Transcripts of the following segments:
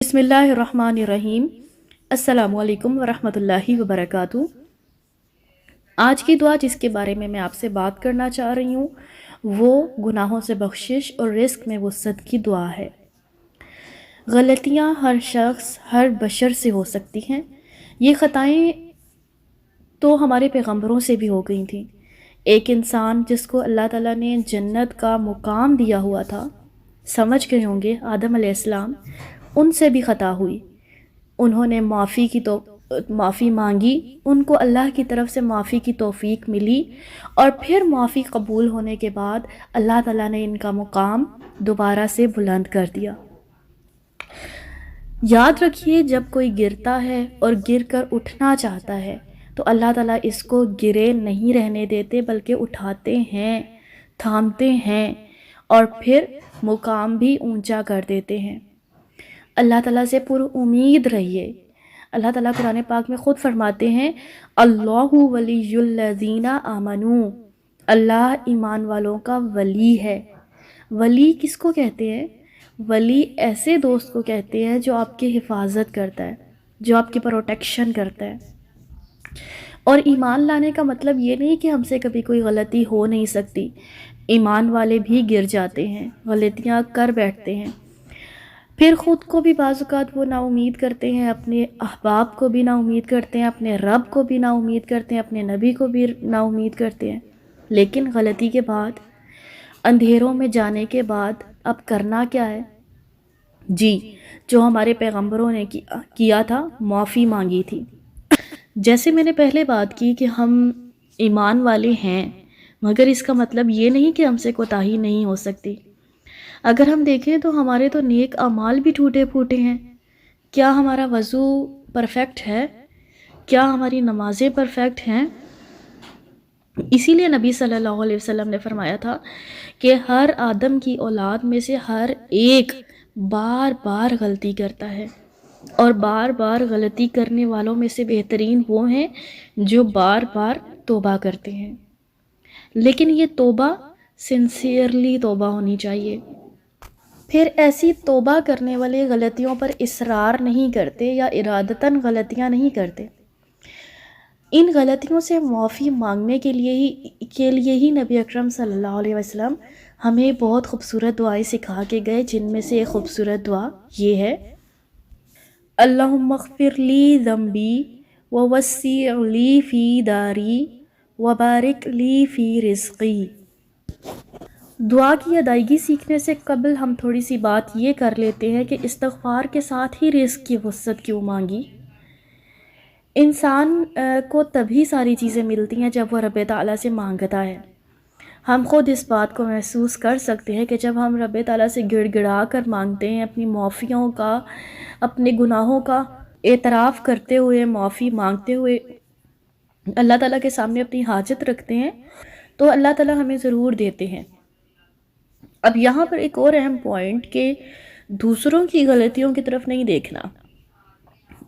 बिस्मिल्लाहिर्रहमानिर्रहीम। अस्सलामु अलैकुम वरहमतुल्लाहि वबरकातु। आज की दुआ जिसके बारे में मैं आपसे बात करना चाह रही हूँ वो गुनाहों से बख्शिश और रिस्क में वुसअत की दुआ है। गलतियाँ हर शख्स हर बशर से हो सकती हैं। ये ख़ताएँ तो हमारे पैगंबरों से भी हो गई थी। एक इंसान जिसको अल्लाह ताला ने जन्नत का मुकाम दिया हुआ था, समझ गए होंगे, आदम अलैहिस्सलाम, उनसे भी ख़ता हुई। उन्होंने माफ़ी मांगी, उनको अल्लाह की तरफ से माफ़ी की तौफ़ीक मिली और फिर माफ़ी कबूल होने के बाद अल्लाह ताला ने इनका मुकाम दोबारा से बुलंद कर दिया। याद रखिए, जब कोई गिरता है और गिर कर उठना चाहता है तो अल्लाह ताला इसको गिरे नहीं रहने देते, बल्कि उठाते हैं, थामते हैं और फिर मुकाम भी ऊंचा कर देते हैं। अल्लाह ताला से पुरुम्मीद रहिए। अल्लाह ताला कुरान पाक में ख़ुद फरमाते हैं, अल्लाहु वलियुल्लज़ीना आमनू, अल्लाह ईमान वालों का वली है। वली किसको कहते हैं? वली ऐसे दोस्त को कहते हैं जो आपकी हिफाजत करता है, जो आपकी प्रोटेक्शन करता है। और ईमान लाने का मतलब ये नहीं कि हमसे कभी कोई गलती हो नहीं सकती। ईमान वाले भी गिर जाते हैं, गलतियाँ कर बैठते हैं, फिर ख़ुद को भी बाज़-औक़ात वो नाउमीद करते हैं, अपने अहबाब को भी नाउमीद करते हैं, अपने रब को भी नाउमीद करते हैं, अपने नबी को भी नाउमीद करते हैं। लेकिन गलती के बाद, अंधेरों में जाने के बाद अब करना क्या है? जी, जो हमारे पैगंबरों ने किया था, माफ़ी मांगी थी। जैसे मैंने पहले बात की कि हम ईमान वाले हैं, मगर इसका मतलब ये नहीं कि हमसे कोताही नहीं हो सकती। अगर हम देखें तो हमारे तो नेक अमाल भी टूटे फूटे हैं। क्या हमारा वज़ू परफेक्ट है? क्या हमारी नमाज़ें परफेक्ट हैं? इसीलिए नबी सल्लल्लाहु अलैहि वसल्लम ने फरमाया था कि हर आदम की औलाद में से हर एक बार बार गलती करता है, और बार बार गलती करने वालों में से बेहतरीन वो हैं जो बार बार तौबा करते हैं। लेकिन ये तौबा सिंसियरली तौबा होनी चाहिए। फिर ऐसी तौबा करने वाले गलतियों पर इसरार नहीं करते या इरादतन गलतियां नहीं करते। इन गलतियों से माफ़ी मांगने के लिए ही नबी अकरम सल्लल्लाहु अलैहि वसल्लम हमें बहुत खूबसूरत दुआएं सिखा के गए, जिनमें से एक खूबसूरत दुआ ये है, अल्लाहुम्मग़फ़िरली ज़म्बी व वस्सिअली फ़ी दारी व बारिक ली फ़ी रिज़्क़ी। दुआ की अदायगी सीखने से कबल हम थोड़ी सी बात ये कर लेते हैं कि इस्तिग़फ़ार के साथ ही रिज़्क़ की वुसअत क्यों मांगी। इंसान को तभी सारी चीज़ें मिलती हैं जब वह रब ताला से मांगता है। हम ख़ुद इस बात को महसूस कर सकते हैं कि जब हम रब ताला से गिड़गिड़ा कर मांगते हैं, अपनी माफ़ियों का, अपने गुनाहों का एतराफ़ करते हुए, माफ़ी मांगते हुए अल्लाह ताला के सामने अपनी हाजत रखते हैं, तो अल्लाह ताला हमें ज़रूर देते हैं। अब यहाँ पर एक और अहम पॉइंट कि दूसरों की गलतियों की तरफ नहीं देखना।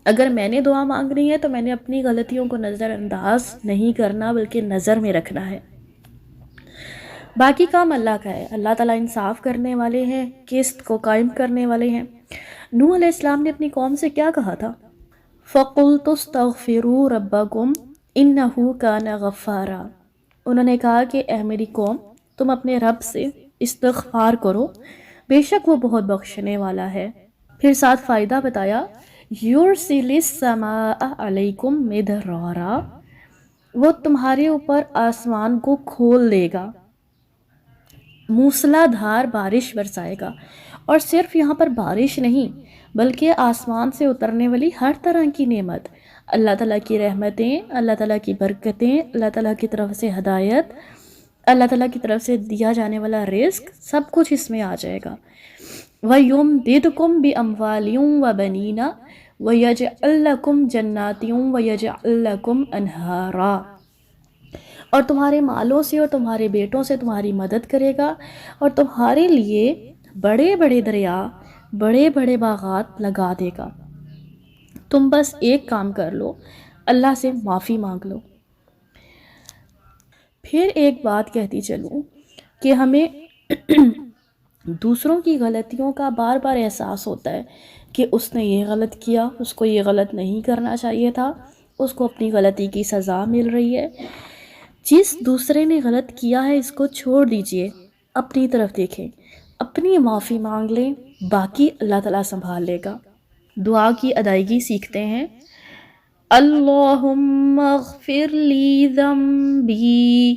अगर मैंने दुआ मांगनी है तो मैंने अपनी गलतियों को नज़रअंदाज नहीं करना, बल्कि नज़र में रखना है। बाकी काम अल्लाह का है। अल्लाह ताला इंसाफ करने वाले हैं, किस्त को कायम करने वाले हैं। नूह अलैहिस्सलाम ने अपनी कौम से क्या कहा था? फ़क़ुल्तुस्तग़फ़िरू रब्बकुम इन्नहु काना गफ़्फ़ारा। उन्होंने कहा कि ऐ मेरी कौम, तुम अपने रब से इस्तिग़फ़ार करो, बेशक वो बहुत बख्शने वाला है। फिर साथ फ़ायदा बताया, युरसिलिस समाअ अलैकुम मिदरारा, वो तुम्हारे ऊपर आसमान को खोल देगा, मूसलाधार बारिश बरसाएगा। और सिर्फ यहाँ पर बारिश नहीं, बल्कि आसमान से उतरने वाली हर तरह की नेमत, अल्लाह ताला की रहमतें, अल्लाह ताला की बरकतें, अल्लाह ताला की तरफ से हदायत, अल्लाह ताला की तरफ से दिया जाने वाला रिस्क, सब कुछ इसमें आ जाएगा। वयुमदिदकुम बिअम्वालिम व बनीना वयजअल लकुम जन्नातिम वयजअल लकुम अनहारा। और तुम्हारे मालों से और तुम्हारे बेटों से तुम्हारी मदद करेगा, और तुम्हारे लिए बड़े बड़े दरिया, बड़े बड़े बागात लगा देगा। तुम बस एक काम कर लो, अल्लाह से माफ़ी मांग लो। फिर एक बात कहती चलूँ कि हमें دوسروں کی غلطیوں کا بار بار احساس ہوتا ہے کہ اس نے یہ غلط کیا، اس کو یہ غلط نہیں کرنا چاہیے تھا، اس کو اپنی غلطی کی سزا مل رہی ہے۔ جس دوسرے نے غلط کیا ہے اس کو چھوڑ دیجئے، اپنی طرف دیکھیں، اپنی معافی مانگ لیں، باقی اللہ تعالیٰ سنبھال لے گا۔ دعا کی ادائیگی سیکھتے ہیں۔ اللہم اغفر لی ذنبی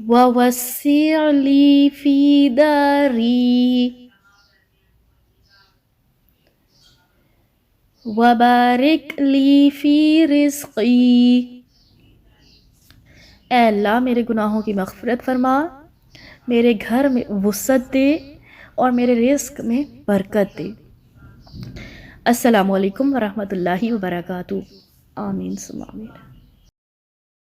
ووسع لی فی داری وبارک لی فی رزقی۔ اے اللہ میرے گناہوں کی مغفرت فرما، میرے گھر میں وسعت دے اور میرے رزق میں برکت دے۔ السلام علیکم ورحمۃ اللہ وبرکاتہ۔ آمین ثم آمین۔